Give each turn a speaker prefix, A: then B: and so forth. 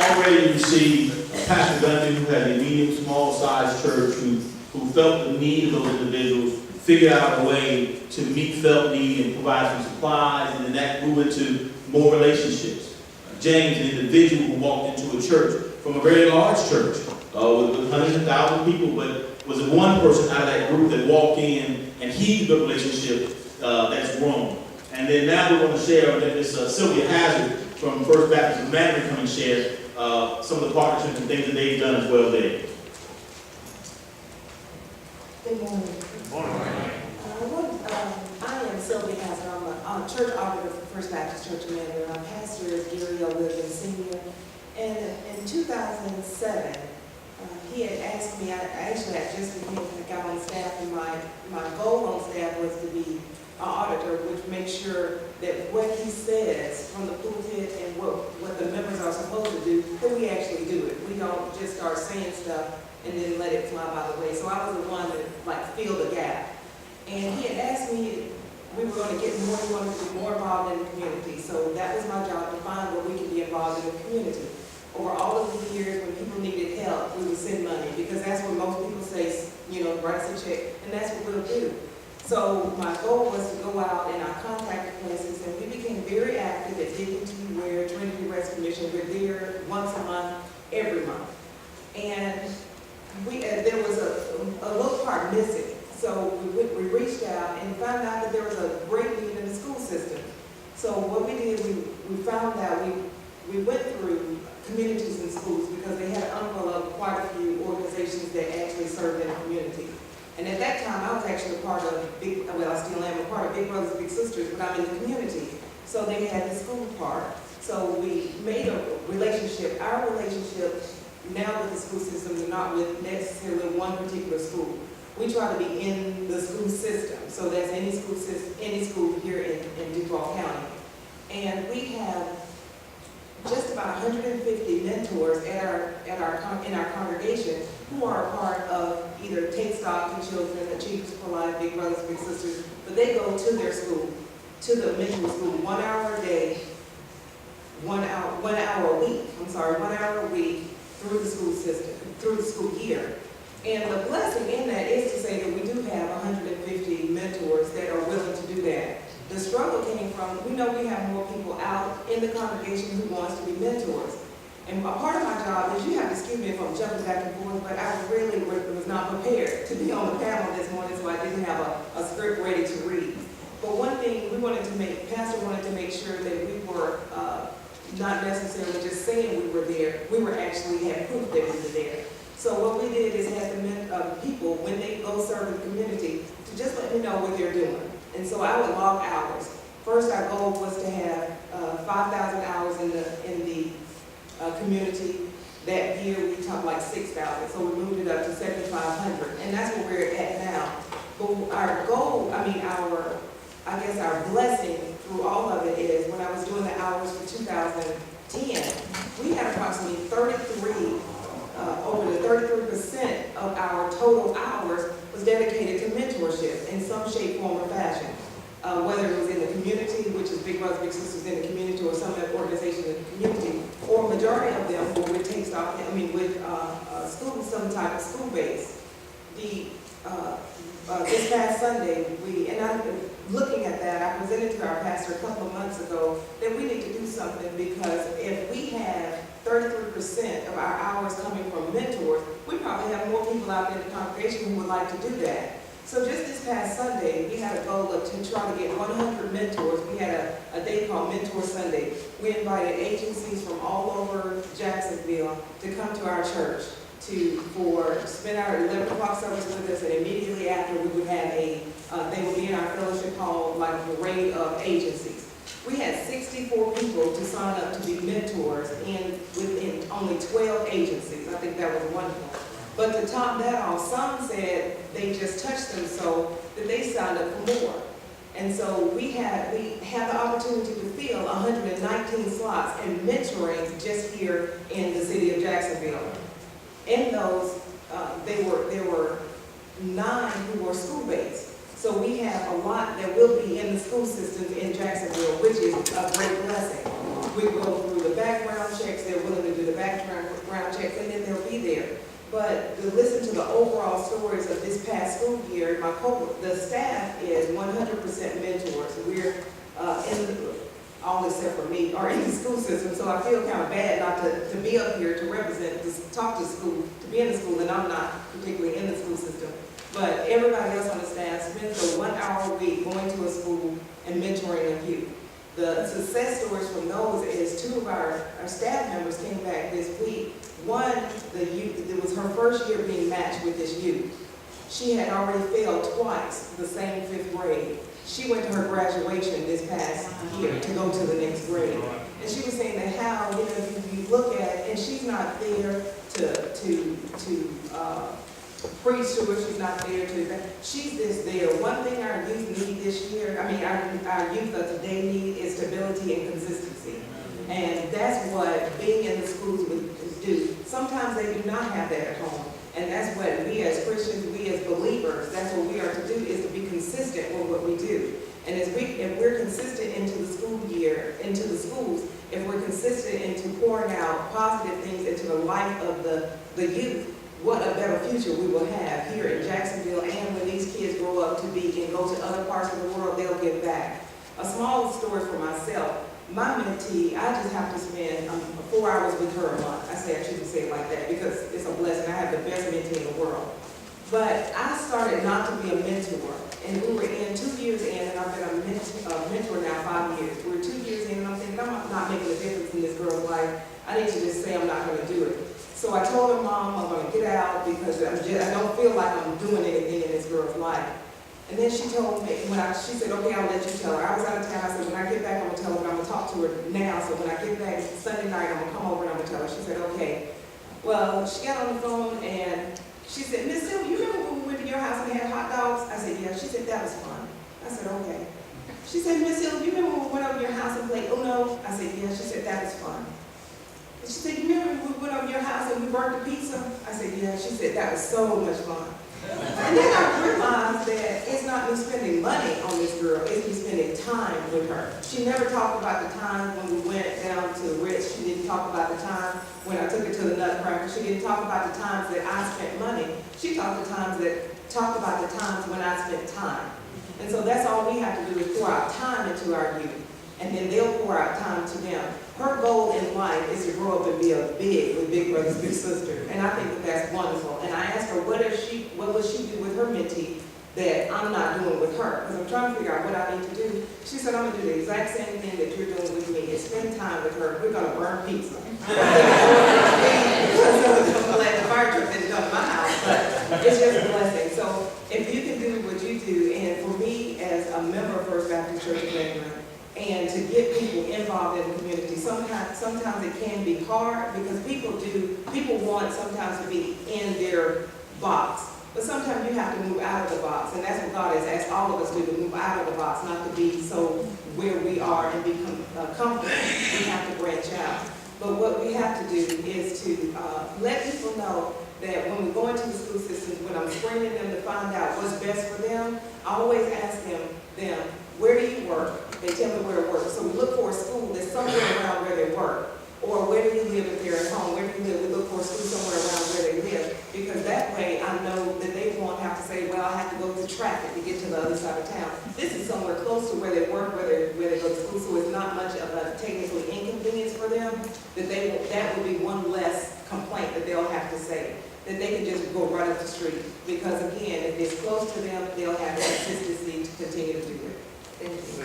A: already received Pastor Gundy, who had a medium, small-sized church, who felt the need of those individuals, figured out a way to meet felt need and provide some supplies, and then that grew into more relationships. James, an individual who walked into a church from a very large church with hundreds of thousands of people, but was one person out of that group that walked in, and he built a relationship that's grown. And then now we're going to share this Sylvia Hazzard from First Baptist Mandarin come and share some of the partnerships and things that they've done as well there.
B: Good morning.
C: Good morning.
B: I am Sylvia Hazzard. I'm a church auditor for First Baptist Church Mandarin. Our pastor is Gary O'Livian Sr. And in 2007, he had asked me, I just got on staff, and my goal on staff was to be an auditor, which makes sure that what he says from the pulpit and what the members are supposed to do, that we actually do it. We don't just start saying stuff and then let it fly by the way. So I was the one that filled the gap. And he had asked me, we were going to get more, we wanted to be more involved in the community. So that was my job, to find where we could be involved in the community. Over all of the years, when people needed help, we would send money, because that's what most people say, write us a check, and that's what we'll do. So my goal was to go out and I contacted places, and we became very active at Dignity Ware, Trinity Rest Commission. We're there once a month, every month. And there was a little part missing. So we reached out and found out that there was a great need in the school system. So what we did, we found out, we went through communities and schools, because they had an umbrella of quite a few organizations that actually served in the community. And at that time, I was actually a part of I still am a part of Big Brothers Big Sisters, but I'm in the community. So they had the school part. So we made a relationship. Our relationship now with the school system is not with necessarily one particular school. We try to be in the school system. So that's any school system, any school here in Duval County. And we have just about 150 mentors in our congregation who are a part of either Take Stock to Children, Achievers for Life, Big Brothers, Big Sisters, but they go to their school, to the mentoring school, 1 hour a day, 1 hour a week through the school system, through the school year. And the blessing in that is to say that we do have 150 mentors that are willing to do that. The struggle came from, we know we have more people out in the congregation who wants to be mentors. And a part of my job is, you have to excuse me if I'm jumping back and forth, but I really was not prepared to be on the panel this morning, so I didn't have a script ready to read. But one thing Pastor wanted to make sure that we were not necessarily just saying we were there, we were actually had proof that we were there. So what we did is have the people, when they go serve the community, to just let me know what they're doing. And so I would log hours. First, our goal was to have 5,000 hours in the community. That year we talked like 6,000, so we moved it up to 7,500, and that's where we're at now. But our goal, our blessing through all of it is, when I was doing the hours for 2010, we had approximately over the 33% of our total hours was dedicated to mentorship in some shape, form, or fashion. Whether it was in the community, which is Big Brothers Big Sisters in the community, or some organization in the community, or majority of them were with Take Stock, with school, some type of school base. This past Sunday, looking at that, I presented to our pastor a couple of months ago that we need to do something, because if we have 33% of our hours coming from mentors, we probably have more people out there in the congregation who would like to do that. So just this past Sunday, we had a goal to try to get 100 mentors. We had a day called Mentor Sunday. We invited agencies from all over Jacksonville to come to our church to spend our 11 o'clock service with us, and immediately after we would have they would be in our fellowship hall, like a parade of agencies. We had 64 people to sign up to be mentors within only 12 agencies. I think that was wonderful. But to top that off, some said they just touched them so that they signed up for more. And so we had the opportunity to fill 119 slots in mentoring just here in the city of Jacksonville. In those, there were 9 who were school-based. So we have a lot that will be in the school systems in Jacksonville, which is a great blessing. We go through the background checks. They're willing to do the background background checks, and then they'll be there. But to listen to the overall stories of this past school year, the staff is 100% mentors. We're all except for me, are in the school system, so I feel kind of bad not to be up here to represent, to talk to school, to be in the school, and I'm not particularly in the school system. But everybody else on the staff spends a 1 hour a week going to a school and mentoring a youth. The success stories from those is 2 of our staff members came back this week. One, the youth, it was her first year being matched with this youth. She had already failed twice the same 5th grade. She went to her graduation this past year to go to the next grade. And she was saying that how, you look at, and she's not there to preach to her, she's not there to, she's just there. One thing our youth need this year, our youth of today need is stability and consistency. And that's what being in the schools would do. Sometimes they do not have that at home. And that's what we as Christians, we as believers, that's what we are to do, is to be consistent with what we do. And if we're consistent into the school year, into the schools, if we're consistent into pouring out positive things into the life of the youth, what a better future we will have here in Jacksonville, and when these kids grow up to be and go to other parts of the world, they'll give back. A small story for myself. My mentee, I just have to spend 4 hours with her a month. I shouldn't say it like that because it's a blessing. I have the best mentee in the world. But I started not to be a mentor. And we were in 2 years in, and I've been a mentor now 5 years. We're 2 years in, and I'm thinking, I'm not making a difference in this girl's life. I need to just say I'm not going to do it. So I told her, Mom, I'm going to get out because I don't feel like I'm doing anything in this girl's life. And then she told me, she said, okay, I'll let you tell her. I was out of town. I said, when I get back, I'm going to tell her, but I'm going to talk to her now. So when I get back Sunday night, I'm going to come over and I'm going to tell her. She said, okay. Well, she got on the phone and she said, Miss Sylvia, you remember when we went to your house and had hot dogs? I said, yeah. She said, that was fun. I said, okay. She said, Miss Sylvia, you remember when we went over to your house and played Uno? I said, yeah. She said, that was fun. She said, you remember when we went over to your house and we burnt the pizza? I said, yeah. She said, that was so much fun. And then I realized that it's not me spending money on this girl, it's me spending time with her. She never talked about the time when we went down to the Ritz. She didn't talk about the time when I took her to the Nutcracker. She didn't talk about the times that I spent money. She talked about the times when I spent time. And so that's all we have to do is pour out time into our youth. And then they'll pour out time to them. Her goal in life is to grow up and be with big brothers, big sisters. And I think that that's wonderful. And I asked her, what will she do with her mentee that I'm not doing with her? Because I'm trying to figure out what I need to do. She said, I'm going to do the exact same thing that you're doing with me, is spend time with her. We're going to burn pizza. Because I'm glad the fire truck didn't come to my house, but it's just a blessing. So if you can do what you do, and for me as a member of First Baptist Church Mandarin, and to get people involved in the community, sometimes it can be hard because people want sometimes to be in their box. But sometimes you have to move out of the box, and that's what God has asked all of us to do, to move out of the box, not to be so where we are and become comfortable. We have to branch out. But what we have to do is to let people know that when we go into the school systems, when I'm screening them to find out what's best for them, I always ask them, where do you work? They tell me where to work. So we look for a school that's somewhere around where they work. Or where do you live if they're at home? Where do you live? We look for a school somewhere around where they live. Because that way I know that they won't have to say, well, I have to go through traffic to get to the other side of town. This is somewhere close to where they work, where they go to school, so it's not much of a technical inconvenience for them. That would be one less complaint that they'll have to say. That they can just go right up the street. Because again, if it's close to them, they'll have the consistency to continue to do it. Thank you.